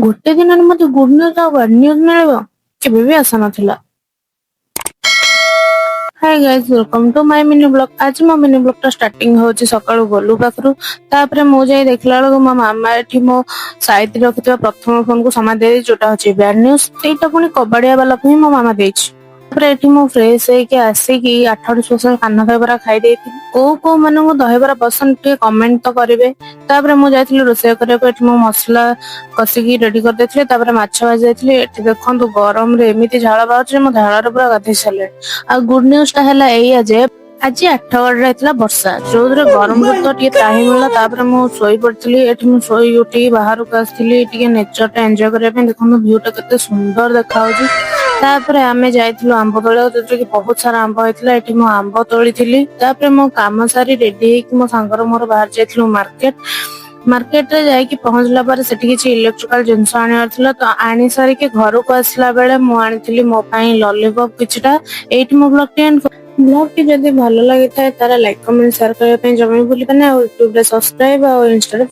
ଗୋଟେ ଦିନରେ ମତେ ଗୁଡ ନ୍ୟୁଜ ଆଉ ବ୍ୟାଡ ନ୍ୟୁଜ ମିଳିବ କେବେ ବି ଆଶା ନଥିଲା। High guys welcome to my mini blog. ଆଜି ମୋ ମିନି ବ୍ଲଗ ଟା ଷ୍ଟାର୍ଟିଂ ହଉଛି ସକାଳୁ ଗୋଲୁ ପାଖରୁ। ତାପରେ ମୁଁ ଯାଇ ଦେଖିଲା ବେଳକୁ ମୋ ମାମା ଏଠି ମୋ ସାଇତି ରଖିଥିବା ପ୍ରଥମ ଫୋନ କୁ ସମୟ ଦେଇ ଯୋଉଟା ହଉଛି ବ୍ୟାଡ ନ୍ୟୁଜ। ସେଇଟା ପୁଣି କବାଡିଆ ବାଲାକୁ ହିଁ ମୋ ମାମା ଦେଇଛି। ତାପରେ ଏଠି ମୁଁ ଫ୍ରେଶ ହେଇକି ଆସିକି ଆଠଟା ସ୍ପେଶାଲ କାନ ଦହିବରା ଖାଇ ଦେଇଥିଲି। କୋଉ ମାନଙ୍କୁ ଦହିବରା ପସନ୍ଦ ଟିକେ କମେଣ୍ଟ ତ କରିବେ। ତାପରେ ମୁଁ ଯାଇଥିଲି ରୋଷେଇ କରିବାକୁ। ଏଠି ମୁଁ ମସଲା କଷିକି ରେଡି କରିଦେଇଥିଲି। ତାପରେ ମାଛ ଭାଜି ଦେଇଥିଲି। ଏଠି ଦେଖନ୍ତୁ ଗରମରେ ଏମିତି ଝାଳ ବାହାରୁଛି ଯେ ମୋ ଝାଳରେ ପୁରା ଗାଧେଇ ସାରିଲେଣି। ଆଉ ଗୁଡ ନ୍ୟୁଜ ଟା ହେଲା ଏଇଆ ଯେ ଆଜି ଆଠଗଡରେ ହେଇଥିଲା ବର୍ଷା, ଯୋଉଥିରେ ଗରମରୁ ତ ଟିକେ ତ୍ରାହି ମିଳିଲା। ତାପରେ ମୁଁ ଶୋଇ ପଡିଥିଲି। ଏଠି ମୁଁ ଶୋଇ ଉଠିକି ବାହାରକୁ ଆସିଥିଲି ଟିକେ ନେଚର ଟା ଏନଜୟ କରିବା ପାଇଁ। ଦେଖନ୍ତୁ ଭ୍ୟୁ ଟା କେତେ ସୁନ୍ଦର ଦେଖା ଯାଉଛି। ତାପରେ ଆମେ ଯାଇଥିଲୁ ଆମ୍ବ ତୋଳିବାକୁ, ଯୋଉଥିରେ କି ବହୁତ ସାରା ଆମ୍ବ ହେଇଥିଲା। ଏଠି ମୁଁ ଆମ୍ବ ତୋଳିଥିଲି। ତାପରେ ମୋ କାମ ସାରି ରେଡି ହେଇକି ମୋ ସାଙ୍ଗର ମୋର ବାହାରି ଯାଇଥିଲୁ ମାର୍କେଟ ରେ ଯାଇକି ପହଞ୍ଚିଲା ପରେ ସେଠି କିଛି ଇଲେକ୍ଟ୍ରିକାଲ ଜିନିଷ ଆଣିବାର ଥିଲା। ତ ଆଣି ସାରିକି ଘରକୁ ଆସିଲା ବେଳେ ମୁଁ ଆଣିଥିଲି ମୋ ପାଇଁ ଲଲିପପ କିଛିଟା। ଏଇଠି ମୋ ବ୍ଲଗ ଟି ଏଣ୍ଡ କରୁଛି। ବ୍ଲଗ ଟି ଯଦି ଭଲ ଲାଗିଥାଏ ତାହେଲେ ଲାଇକ୍ କମେଣ୍ଟ ସେୟାର କରିବା ପାଇଁ ଜମା ବି ଭୁଲିବନି। ଆଉ ୟୁଟ୍ୟୁବରେ ସବସ୍କ୍ରାଇବ ଆଉ ଇନଷ୍ଟାରେ